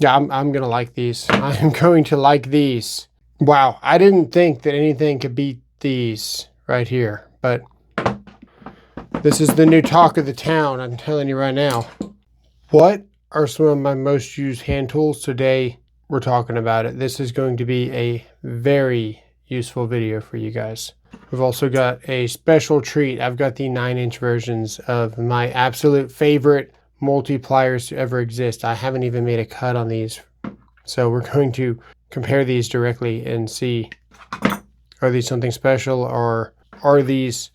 Yeah, I'm gonna like these. I'm going to like these. Wow, I didn't think that anything could beat these right here, but this is the new talk of the town, I'm telling you right now. What are some of my most used hand tools today? We're talking about it. This is going to be a very useful video for you guys. We've also got a special treat. I've got the 9-inch versions of my absolute favorite multi-pliers to ever exist. I haven't even made a cut on these. So we're going to compare these directly and see, are these something special, or are these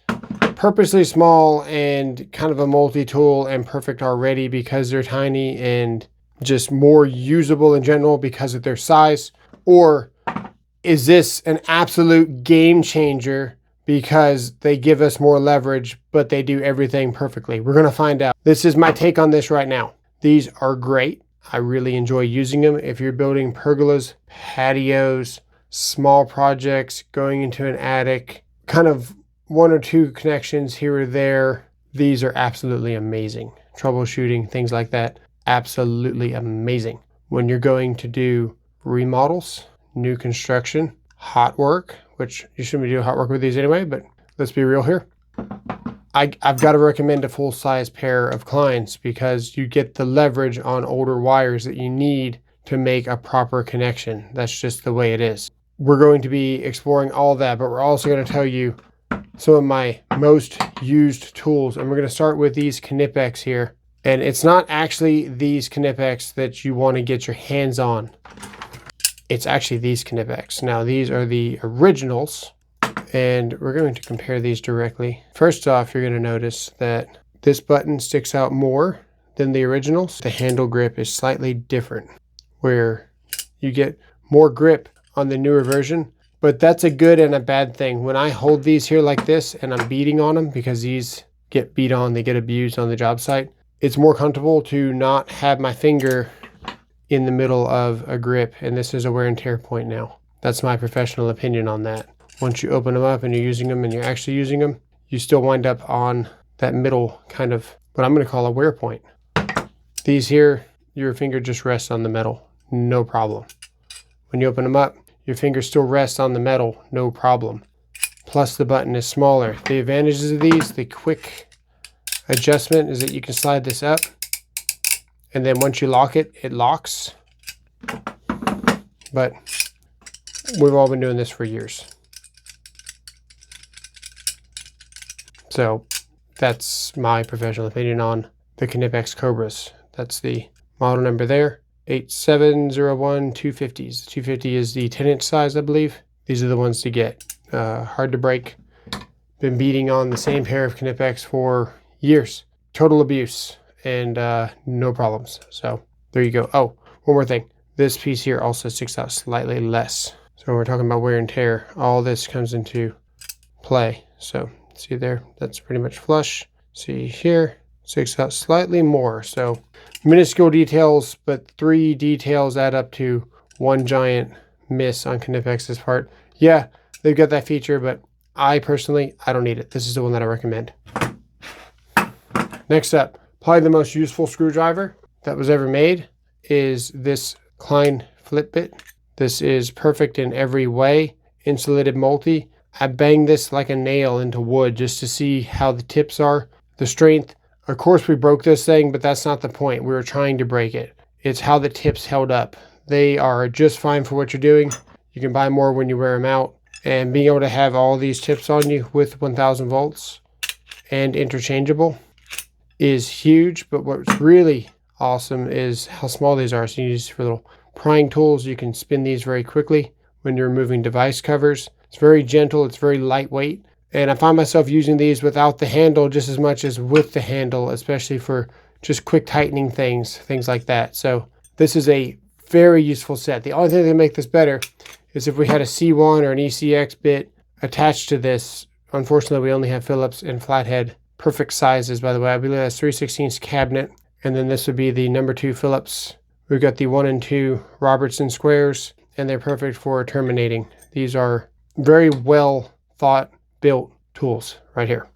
purposely small and kind of a multi-tool and perfect already because they're tiny and just more usable in general because of their size? Or is this an absolute game changer because they give us more leverage, but they do everything perfectly? We're going to find out. This is my take on this right now. These are great. I really enjoy using them. If you're building pergolas, patios, small projects, going into an attic, kind of 1 or 2 connections here or there, these are absolutely amazing. Troubleshooting, things like that, absolutely amazing. When you're going to do remodels, new construction, hot work, which you shouldn't be doing hot work with these anyway, but let's be real here. I've got to recommend a full-size pair of Kleins because you get the leverage on older wires that you need to make a proper connection. That's just the way it is. We're going to be exploring all that, but we're also going to tell you some of my most used tools. And we're going to start with these Knipex here. And it's not actually these Knipex that you want to get your hands on. It's actually these Knipex. Now, these are the originals, and we're going to compare these directly. First off, you're going to notice that this button sticks out more than the originals. The handle grip is slightly different, where you get more grip on the newer version, but that's a good and a bad thing. When I hold these here like this and I'm beating on them, because these get beat on, they get abused on the job site, it's more comfortable to not have my finger in the middle of a grip, and this is a wear and tear point now. That's my professional opinion on that. Once you open them up and you're using them and you're actually using them, you still wind up on that middle kind of what I'm going to call a wear point. These here, your finger just rests on the metal, no problem. When you open them up, your finger still rests on the metal, no problem. Plus the button is smaller. The advantages of these, the quick adjustment is that you can slide this up, and then once you lock it, it locks. But we've all been doing this for years. So that's my professional opinion on the Knipex Cobras. That's the model number there, 8701 250s. 250 is the 10-inch size, I believe. These are the ones to get. Hard to break. Been beating on the same pair of Knipex for years. Total abuse and no problems. So there you go. Oh, one more thing. This piece here also sticks out slightly less. So when we're talking about wear and tear, all this comes into play. So see there, that's pretty much flush. See here, sticks out slightly more. So minuscule details, but 3 details add up to one giant miss on Knipex's part. Yeah, they've got that feature, but I personally don't need it. This is the one that I recommend. Next up, probably the most useful screwdriver that was ever made is this Klein flip bit. This is perfect in every way. Insulated multi. I banged this like a nail into wood just to see how the tips are, the strength. Of course we broke this thing, but that's not the point. We were trying to break it. It's how the tips held up. They are just fine for what you're doing. You can buy more when you wear them out. And being able to have all these tips on you with 1000 volts and interchangeable is huge. But what's really awesome is how small these are. So you use for little prying tools. You can spin these very quickly when you're removing device covers. It's very gentle, it's very lightweight, and I find myself using these without the handle just as much as with the handle, especially for just quick tightening things like that. So this is a very useful set. The only thing that can make this better is if we had a C1 or an ECX bit attached to this. Unfortunately, we only have Phillips and flathead. Perfect sizes, by the way. I believe that's 3/16 cabinet, and then this would be the number 2 Phillips. We've got the 1 and 2 Robertson squares, and they're perfect for terminating. These are very well thought built tools right here.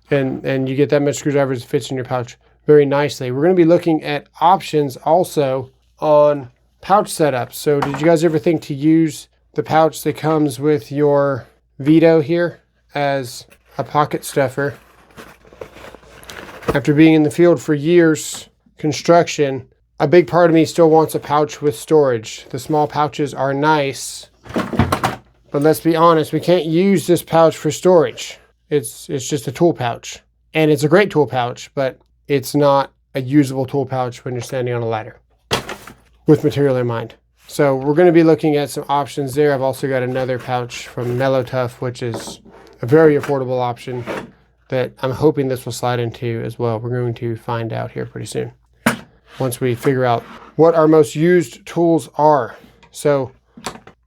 And you get that much screwdrivers, it fits in your pouch very nicely. We're going to be looking at options also on pouch setups. So did you guys ever think to use the pouch that comes with your Vito here as a pocket stuffer? After being in the field for years, construction, a big part of me still wants a pouch with storage. The small pouches are nice, but let's be honest, we can't use this pouch for storage. It's just a tool pouch. And it's a great tool pouch, but it's not a usable tool pouch when you're standing on a ladder with material in mind. So we're going to be looking at some options there. I've also got another pouch from Mellow Tough, which is a very affordable option that I'm hoping this will slide into as well. We're going to find out here pretty soon once we figure out what our most used tools are. So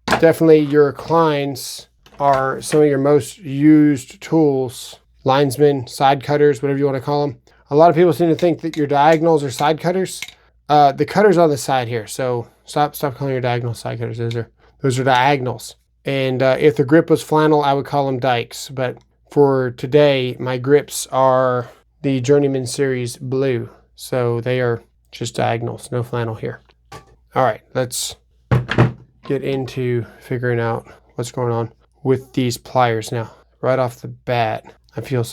definitely your Kleins are some of your most used tools. Linesman, side cutters, whatever you want to call them. A lot of people seem to think that your diagonals are side cutters. The cutter's on the side here, so stop calling your diagonals side cutters. Those are diagonals. And if the grip was flannel, I would call them dikes. But for today, my grips are the Journeyman Series Blue. So they are just diagonals, no flannel here. All right, let's get into figuring out what's going on with these pliers now. Right off the bat, I feel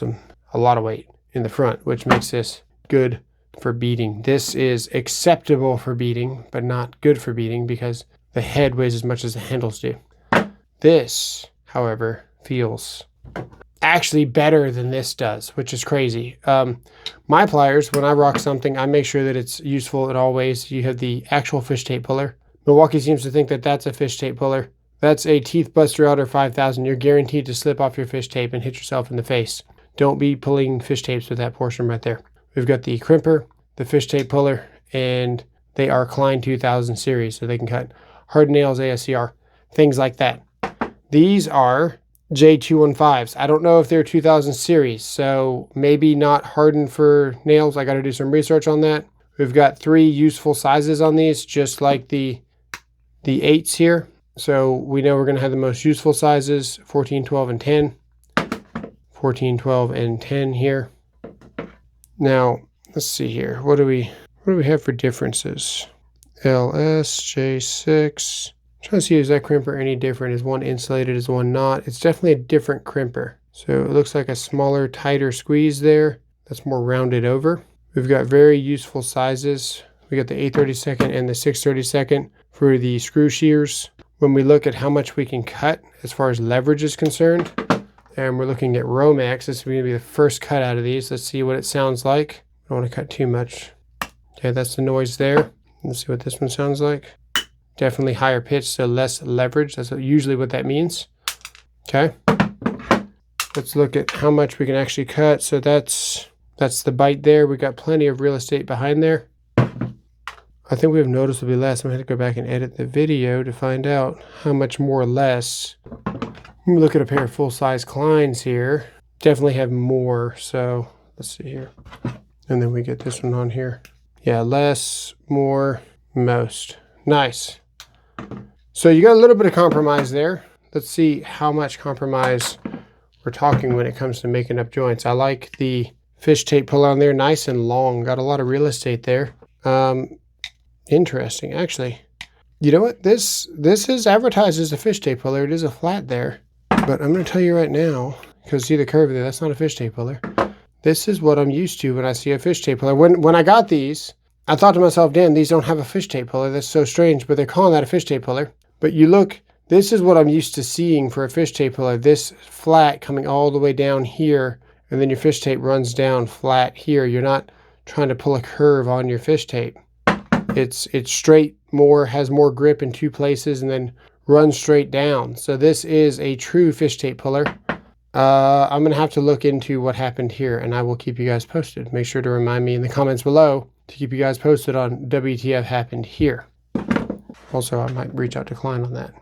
a lot of weight in the front, which makes this good for beating. This is acceptable for beating, but not good for beating because the head weighs as much as the handles do. This, however, feels actually better than this does, which is crazy. My pliers, when I rock something, I make sure that it's useful in all ways. You have the actual fish tape puller. Milwaukee seems to think that that's a fish tape puller. That's a Teeth Buster Outer 5000. You're guaranteed to slip off your fish tape and hit yourself in the face. Don't be pulling fish tapes with that portion right there. We've got the crimper, the fish tape puller, and they are Klein 2000 series, so they can cut hard nails, ASCR, things like that. These are J215s. I don't know if they're 2000 series, so maybe not hardened for nails. I got to do some research on that. We've got 3 useful sizes on these, just like the 8s here. So we know we're going to have the most useful sizes, 14, 12, and 10. 14, 12, and 10 here. Now, let's see here. What do we have for differences? LS, J6. I'm trying to see, is that crimper any different? Is one insulated, is one not? It's definitely a different crimper. So it looks like a smaller, tighter squeeze there. That's more rounded over. We've got very useful sizes. We got the 8/32 and the 6/32 for the screw shears. When we look at how much we can cut as far as leverage is concerned, and we're looking at Romex, this is going to be the first cut out of these. Let's see what it sounds like. I don't want to cut too much. Okay, that's the noise there. Let's see what this one sounds like. Definitely higher pitch, so less leverage. That's usually what that means. Okay. Let's look at how much we can actually cut. So that's the bite there. We got plenty of real estate behind there. I think we have noticeably less. I'm going to have to go back and edit the video to find out how much more or less. Let me look at a pair of full-size Kleins here. Definitely have more, so let's see here. And then we get this one on here. Yeah, less, more, most. Nice. So you got a little bit of compromise there. Let's see how much compromise we're talking when it comes to making up joints. I like the fish tape pull on there, nice and long. Got a lot of real estate there. Interesting, actually. You know what? This is advertised as a fish tape puller. It is a flat there. But I'm going to tell you right now, because see the curve there, that's not a fish tape puller. This is what I'm used to when I see a fish tape puller. When I got these, I thought to myself, damn, these don't have a fish tape puller. That's so strange, but they're calling that a fish tape puller. But you look, this is what I'm used to seeing for a fish tape puller. This flat coming all the way down here, and then your fish tape runs down flat here. You're not trying to pull a curve on your fish tape. It's straight more, has more grip in 2 places, and then runs straight down. So this is a true fish tape puller. I'm going to have to look into what happened here, and I will keep you guys posted. Make sure to remind me in the comments below to keep you guys posted on WTF happened here. Also, I might reach out to Klein on that.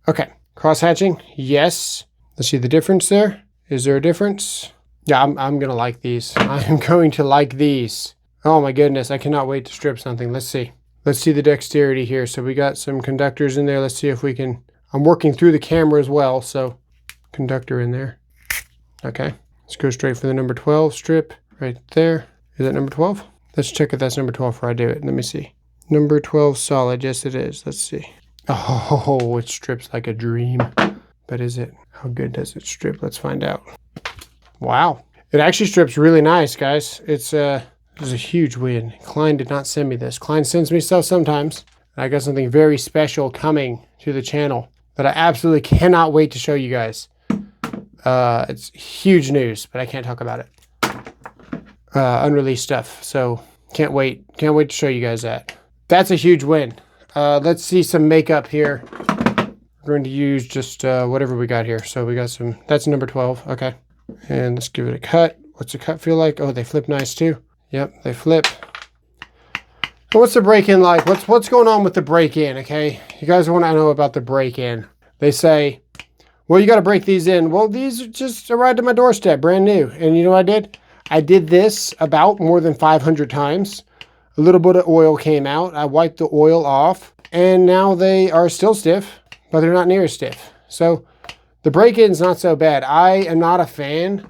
Okay, cross hatching, yes. Let's see the difference there. Is there a difference? Yeah, I'm going to like these. I'm going to like these. Oh my goodness, I cannot wait to strip something. Let's see. Let's see the dexterity here. So we got some conductors in there. Let's see if we can, I'm working through the camera as well, so conductor in there. Okay, let's go straight for the number 12 strip right there. Is that number 12? Let's check if that's number 12 before I do it. Let me see. Number 12 solid. Yes, it is. Let's see. Oh, it strips like a dream. But is it? How good does it strip? Let's find out. Wow. It actually strips really nice, guys. This is a huge win. Klein did not send me this. Klein sends me stuff sometimes. I got something very special coming to the channel that I absolutely cannot wait to show you guys. It's huge news, but I can't talk about it. Unreleased stuff. So can't wait. Can't wait to show you guys that. That's a huge win. Let's see some makeup here. We're going to use just whatever we got here. So we got some, that's number 12. Okay. And let's give it a cut. What's the cut feel like? Oh, they flip nice too. Yep, they flip. So what's the break-in like? What's going on with the break-in, okay? You guys want to know about the break-in. They say, well, you got to break these in. Well, these just arrived at my doorstep, brand new. And you know what I did? I did this about more than 500 times. A little bit of oil came out. I wiped the oil off. And now they are still stiff, but they're not near as stiff. So the break-in's not so bad. I am not a fan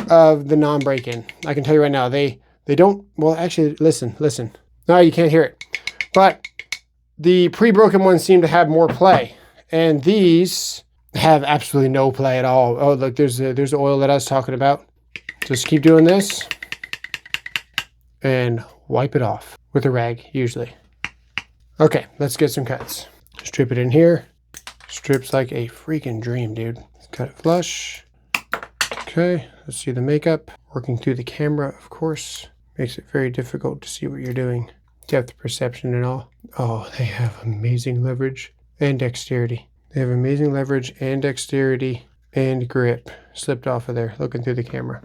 of the non-break-in. I can tell you right now, they don't, well, actually, listen. No, you can't hear it. But the pre-broken ones seem to have more play. And these have absolutely no play at all. Oh, look, there's the oil that I was talking about. Just keep doing this and wipe it off with a rag, usually. Okay, let's get some cuts. Strip it in here. Strips like a freaking dream, dude. Let's cut it flush. Okay, let's see the makeup. Working through the camera, of course. Makes it very difficult to see what you're doing. Depth perception and all. Oh, they have amazing leverage and dexterity. They have amazing leverage and dexterity and grip. Slipped off of there, looking through the camera.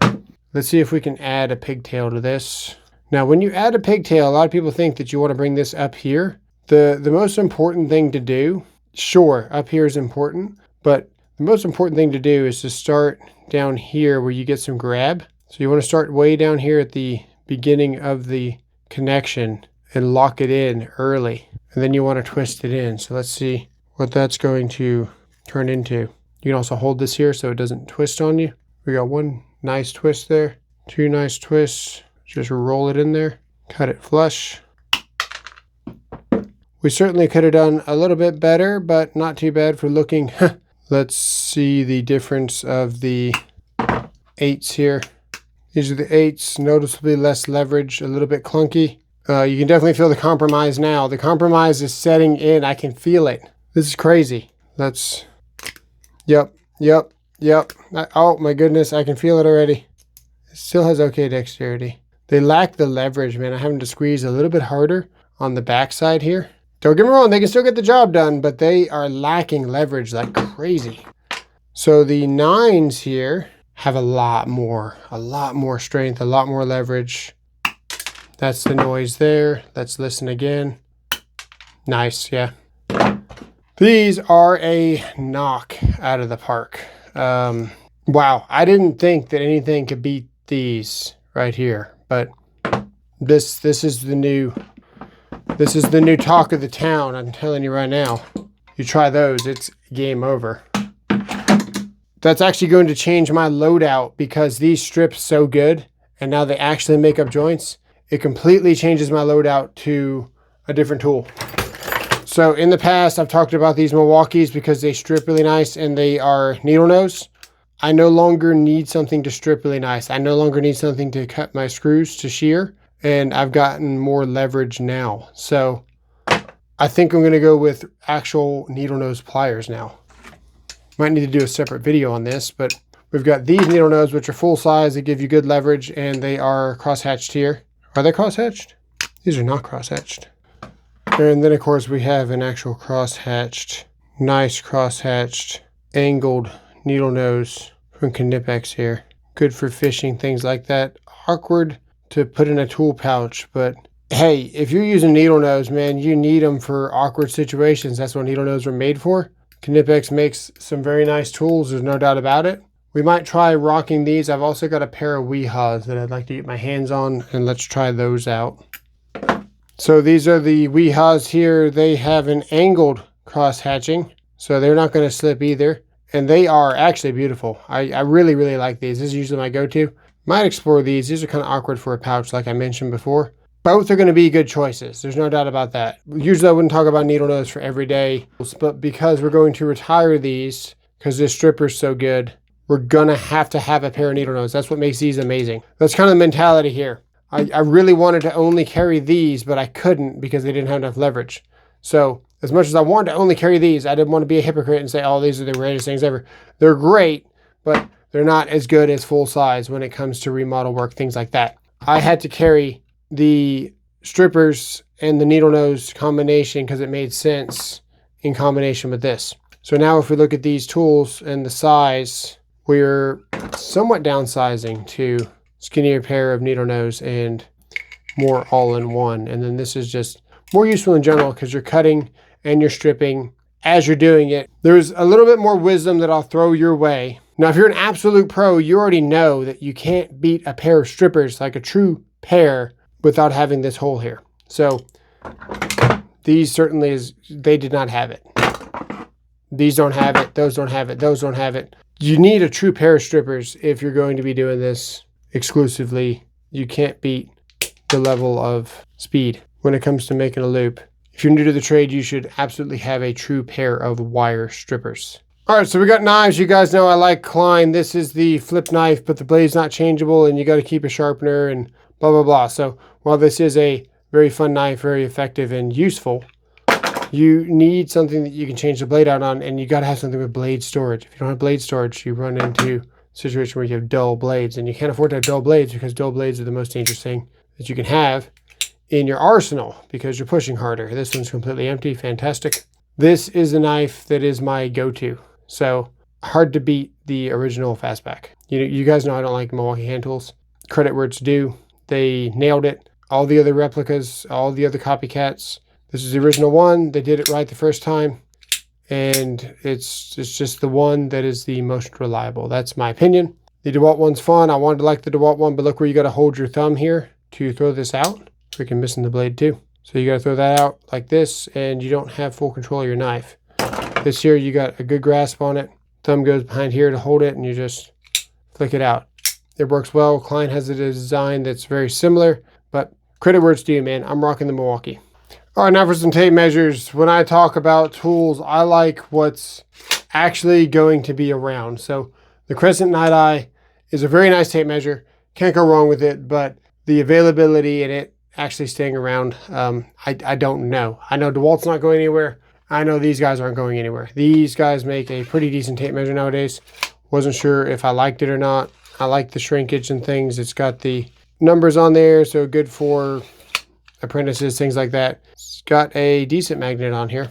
Let's see if we can add a pigtail to this. Now, when you add a pigtail, a lot of people think that you want to bring this up here. The most important thing to do, sure, up here is important, but the most important thing to do is to start down here where you get some grab. So you want to start way down here at the beginning of the connection and lock it in early. And then you want to twist it in. So let's see what that's going to turn into. You can also hold this here so it doesn't twist on you. We got one nice twist there, two nice twists. Just roll it in there, cut it flush. We certainly could have done a little bit better, but not too bad for looking. Let's see the difference of the 8s here. These are the 8s, noticeably less leverage, a little bit clunky. You can definitely feel the compromise now. The compromise is setting in. I can feel it. This is crazy. Let's, yep. Oh my goodness, I can feel it already. It still has okay dexterity. They lack the leverage, man. I'm having to squeeze a little bit harder on the backside here. Don't get me wrong, they can still get the job done, but they are lacking leverage like crazy. So the 9s here have a lot more strength, a lot more leverage. That's the noise there. Let's listen again. Nice, yeah. These are a knock out of the park. Wow, I didn't think that anything could beat these right here, but this is the new talk of the town. I'm telling you right now. You try those, it's game over. That's actually going to change my loadout because these strip so good and now they actually make up joints. It completely changes my loadout to a different tool. So in the past, I've talked about these Milwaukees because they strip really nice and they are needle nose. I no longer need something to strip really nice. I no longer need something to cut my screws to shear, and I've gotten more leverage now. So I think I'm going to go with actual needle nose pliers now. Might need to do a separate video on this, but we've got these needle nose, which are full size. They give you good leverage, and they are cross-hatched here. Are they cross-hatched? These are not cross-hatched. And then, of course, we have an actual cross-hatched, nice cross-hatched, angled needle nose from Knipex here. Good for fishing, things like that. Awkward to put in a tool pouch, but hey, if you're using needle nose, man, you need them for awkward situations. That's what needle nose are made for. Knipex makes some very nice tools, there's no doubt about it. We might try rocking these. I've also got a pair of Weehaws that I'd like to get my hands on, and let's try those out. So these are the Weehaws here. They have an angled cross hatching, so they're not going to slip either. And they are actually beautiful. I really like these. This is usually my go-to. Might explore these. These are kind of awkward for a pouch, like I mentioned before. Both are going to be good choices. There's no doubt about that. Usually I wouldn't talk about needle nose for every day, but because we're going to retire these, because this stripper's so good, we're going to have a pair of needle nose. That's what makes these amazing. That's kind of the mentality here. I really wanted to only carry these, but I couldn't because they didn't have enough leverage. So as much as I wanted to only carry these, I didn't want to be a hypocrite and say, oh, these are the greatest things ever. They're great, but they're not as good as full size when it comes to remodel work, things like that. I had to carry the strippers and the needle nose combination because it made sense in combination with this. So now if we look at these tools and the size, we're somewhat downsizing to skinnier pair of needle nose and more all-in-one. And then this is just more useful in general because you're cutting and you're stripping as you're doing it. There's a little bit more wisdom that I'll throw your way. Now, if you're an absolute pro, you already know that you can't beat a pair of strippers like a true pair without having this hole here. So these certainly they did not have it. These don't have it, those don't have it, those don't have it. You need a true pair of strippers if you're going to be doing this exclusively. You can't beat the level of speed when it comes to making a loop. If you're new to the trade, you should absolutely have a true pair of wire strippers. All right, so we got knives. You guys know I like Klein. This is the flip knife, but the blade's not changeable and you got to keep a sharpener and blah, blah, blah. So while this is a very fun knife, very effective and useful, you need something that you can change the blade out on, and you got to have something with blade storage. If you don't have blade storage, you run into a situation where you have dull blades, and you can't afford to have dull blades because dull blades are the most dangerous thing that you can have in your arsenal because you're pushing harder. This one's completely empty. Fantastic. This is a knife that is my go-to. So hard to beat the original Fastback. You guys know I don't like Milwaukee hand tools. Credit where it's due. They nailed it. All the other replicas, all the other copycats, this is the original one. They did it right the first time. And it's just the one that is the most reliable. That's my opinion. The DeWalt one's fun. I wanted to like the DeWalt one, but look where you got to hold your thumb here to throw this out. Freaking missing the blade too. So you got to throw that out like this, and you don't have full control of your knife. This here, you got a good grasp on it. Thumb goes behind here to hold it, and you just flick it out. It works well. Klein has a design that's very similar, but credit where it's due, man. I'm rocking the Milwaukee. All right, now for some tape measures. When I talk about tools, I like what's actually going to be around. So the Crescent Night Eye is a very nice tape measure. Can't go wrong with it, but the availability in it actually staying around, I don't know. I know DeWalt's not going anywhere. I know these guys aren't going anywhere. These guys make a pretty decent tape measure nowadays. Wasn't sure if I liked it or not. I like the shrinkage and things. It's got the numbers on there, so good for apprentices, things like that. It's got a decent magnet on here.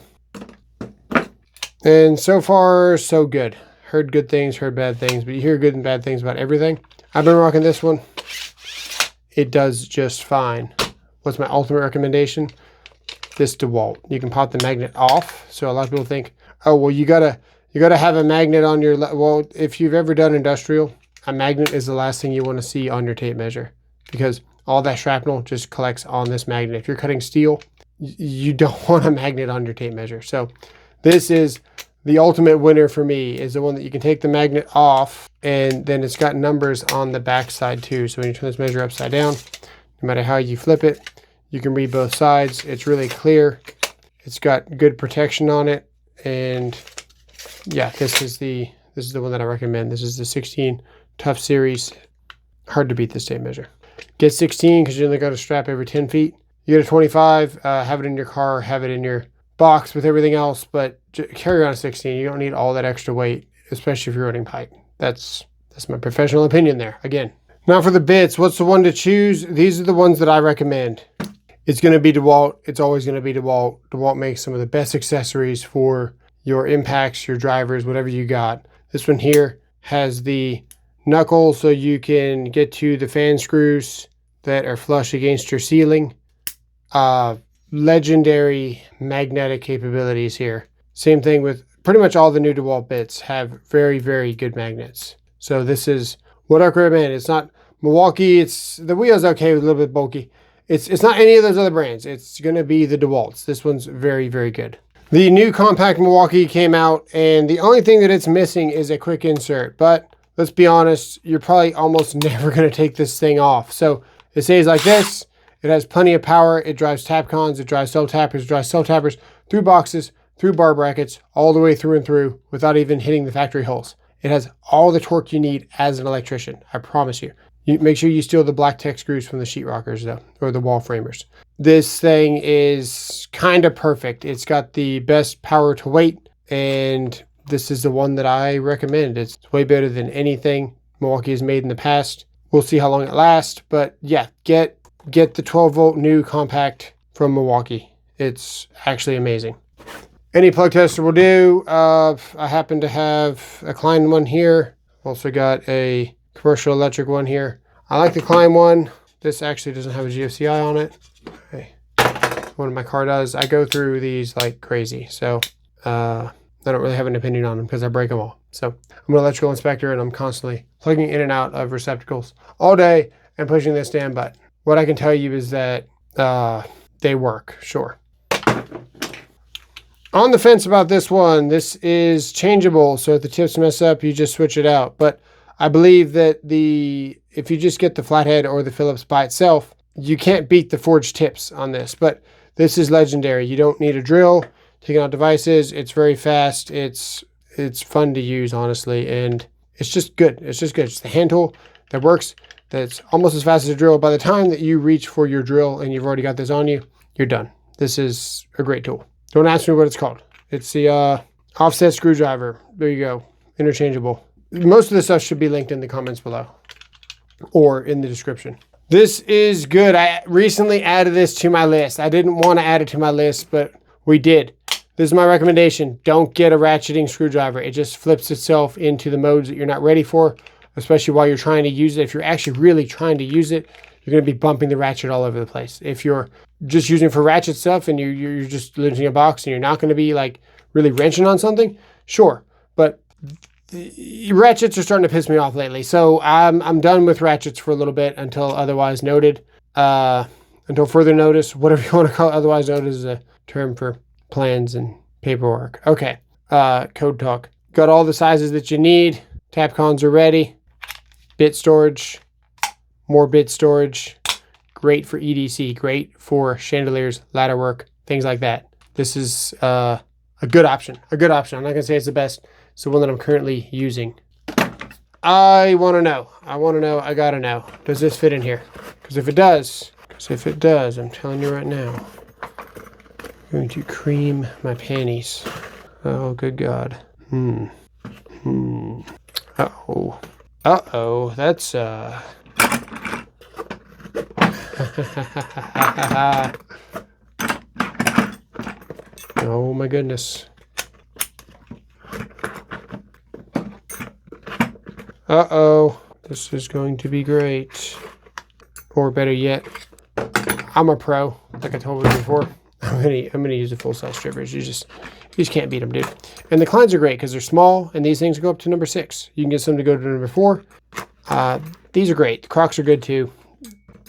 And so far, so good. Heard good things, heard bad things, but you hear good and bad things about everything. I've been rocking this one. It does just fine. What's my ultimate recommendation? This DeWalt. You can pop the magnet off. So a lot of people think, oh, well, you gotta have a magnet on your, well, if you've ever done industrial, a magnet is the last thing you want to see on your tape measure because all that shrapnel just collects on this magnet. If you're cutting steel, you don't want a magnet on your tape measure. So this is the ultimate winner for me, is the one that you can take the magnet off, and then it's got numbers on the back side too. So when you turn this measure upside down, no matter how you flip it, you can read both sides. It's really clear. It's got good protection on it. And yeah, this is the one that I recommend. This is the 16 Tough Series. Hard to beat this tape measure. Get 16 because you only got a strap every 10 feet. You get a 25, have it in your car, have it in your box with everything else, but carry on a 16. You don't need all that extra weight, especially if you're running pipe. That's my professional opinion there. Again, now for the bits, what's the one to choose? These are the ones that I recommend. It's going to be DeWalt. It's always going to be DeWalt. DeWalt makes some of the best accessories for your impacts, your drivers, whatever you got. This one here has the knuckle so you can get to the fan screws that are flush against your ceiling. Legendary magnetic capabilities here. Same thing with pretty much all the new DeWalt bits have very, very good magnets. So this is what I recommend. It's not Milwaukee. It's the wheel's okay, a little bit bulky. It's not any of those other brands. It's going to be the DeWalt's. This one's very, very good. The new compact Milwaukee came out, and the only thing that it's missing is a quick insert, but let's be honest, you're probably almost never going to take this thing off. So it stays like this. It has plenty of power. It drives Tapcons, it drives cell tappers, it drives cell tappers through boxes, through bar brackets, all the way through and through without even hitting the factory holes. It has all the torque you need as an electrician, I promise you. You make sure you steal the black tech screws from the sheetrockers though, or the wall framers. This thing is kind of perfect. It's got the best power to weight, and this is the one that I recommend. It's way better than anything Milwaukee has made in the past. We'll see how long it lasts, but yeah, get the 12 volt new compact from Milwaukee. It's actually amazing. Any plug tester will do. I happen to have a Klein one here. Also got a commercial electric one here. I like the Klein one. This actually doesn't have a GFCI on it. Okay. One of my car does. I go through these like crazy. So I don't really have an opinion on them because I break them all. So I'm an electrical inspector and I'm constantly plugging in and out of receptacles all day and pushing this damn button. What I can tell you is that they work, sure. On the fence about this one, this is changeable. So if the tips mess up, you just switch it out. But I believe that if you just get the flathead or the Phillips by itself, you can't beat the forged tips on this. But this is legendary. You don't need a drill, taking out devices. It's very fast. It's fun to use, honestly. And it's just good. It's just good. It's the hand tool that works. That's almost as fast as a drill. By the time that you reach for your drill and you've already got this on you, you're done. This is a great tool. Don't ask me what it's called. It's the offset screwdriver. There you go. Interchangeable. Most of the stuff should be linked in the comments below or in the description. This is good. I recently added this to my list. I didn't want to add it to my list, but we did. This is my recommendation. Don't get a ratcheting screwdriver. It just flips itself into the modes that you're not ready for, especially while you're trying to use it. If you're actually really trying to use it, you're going to be bumping the ratchet all over the place. If you're just using it for ratchet stuff and you're just lifting a box and you're not going to be like really wrenching on something, sure. But ratchets are starting to piss me off lately. So I'm done with ratchets for a little bit until otherwise noted. Until further notice, whatever you want to call it. Otherwise noted is a term for plans and paperwork. Okay. Code talk. Got all the sizes that you need. Tapcons are ready. Bit storage. More bit storage. Great for EDC. Great for chandeliers, ladder work, things like that. This is a good option. A good option. I'm not going to say it's the best. It's the one that I'm currently using. I want to know. I got to know. Does this fit in here? Because if it does, I'm telling you right now, I'm going to cream my panties. Oh, good God. Uh-oh. Uh-oh. That's, oh my goodness. Uh-oh. This is going to be great. Or better yet, I'm a pro, like I told you before. I'm gonna use the full size strippers. You just can't beat them, dude. And the Kleins are great because they're small, and these things go up to number 6. You can get some to go to number 4. These are great. The Crocs are good too.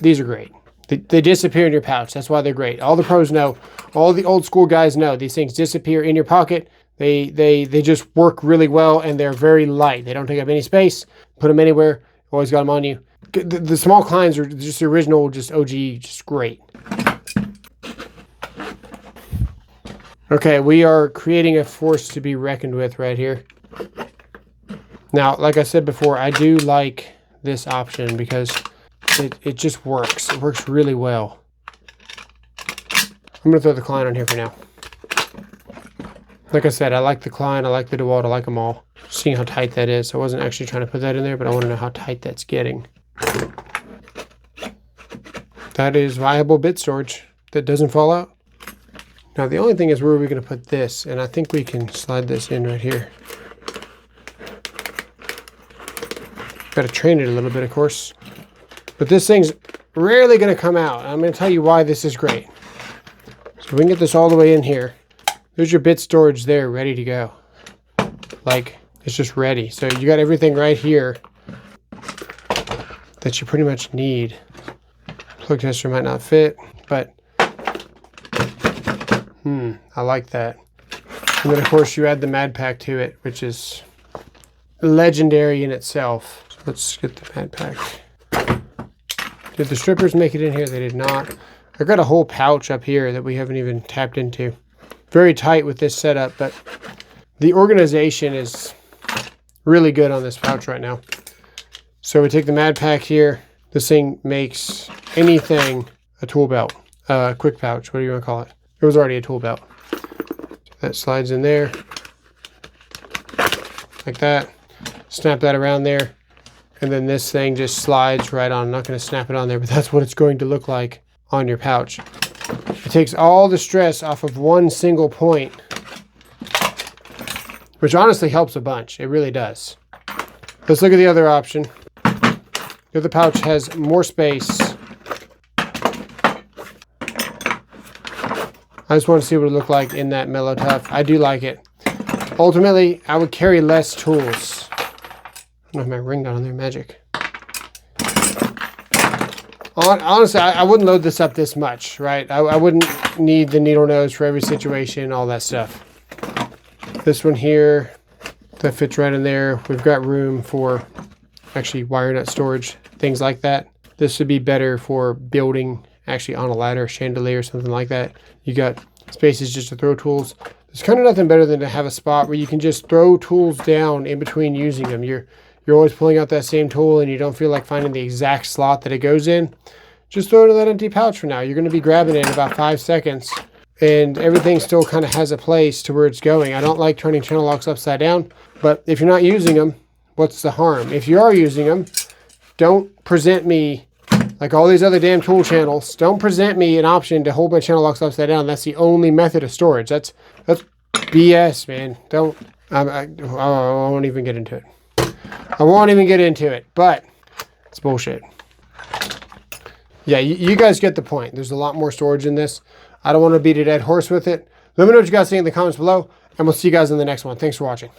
These are great. They disappear in your pouch. That's why they're great. All the pros know. All the old school guys know. These things disappear in your pocket. They just work really well, and they're very light. They don't take up any space. Put them anywhere. Always got them on you. The small Kleins are just the original, just OG, just great. Okay, we are creating a force to be reckoned with right here. Now, like I said before, I do like this option because it just works. It works really well. I'm going to throw the Klein on here for now. Like I said, I like the Klein, I like the DeWalt, I like them all. Seeing how tight that is. I wasn't actually trying to put that in there, but I want to know how tight that's getting. That is viable bit storage that doesn't fall out. Now the only thing is, where are we going to put this? And I think we can slide this in right here. Got to train it a little bit, of course. But this thing's rarely going to come out. I'm going to tell you why this is great. So we can get this all the way in here. There's your bit storage there, ready to go. Like, it's just ready. So you got everything right here that you pretty much need. Plug tester might not fit, but I like that. And then of course you add the Mad Pack to it, which is legendary in itself. So let's get the pad pack. Did the strippers make it in here? They did not. I've got a whole pouch up here that we haven't even tapped into. Very tight with this setup, but the organization is really good on this pouch right now. So we take the Mad Pack here. This thing makes anything a tool belt. Quick pouch, what do you want to call it? It was already a tool belt. That slides in there. Like that. Snap that around there. And then this thing just slides right on. I'm not going to snap it on there, but that's what it's going to look like on your pouch. It takes all the stress off of one single point, which honestly helps a bunch. It really does. Let's look at the other option. The other pouch has more space. I just want to see what it looked like in that Mellow Tough. I do like it. Ultimately, I would carry less tools. I don't have my ring down on there, magic. Honestly, I wouldn't load this up this much, right? I wouldn't need the needle nose for every situation, all that stuff. This one here, that fits right in there. We've got room for actually wire nut storage, things like that. This would be better for building actually on a ladder, chandelier, something like that. You got spaces just to throw tools. There's kind of nothing better than to have a spot where you can just throw tools down in between using them. You're always pulling out that same tool and you don't feel like finding the exact slot that it goes in. Just throw it in that empty pouch for now. You're going to be grabbing it in about 5 seconds and everything still kind of has a place to where it's going. I don't like turning channel locks upside down, but if you're not using them, what's the harm? If you are using them, don't present me like all these other damn tool channels. Don't present me an option to hold my channel locks upside down. That's the only method of storage. That's BS, man. I won't even get into it. I won't even get into it, but it's bullshit. Yeah, you guys get the point. There's a lot more storage in this. I don't want to beat a dead horse with it. Let me know what you guys think in the comments below, and we'll see you guys in the next one. Thanks for watching.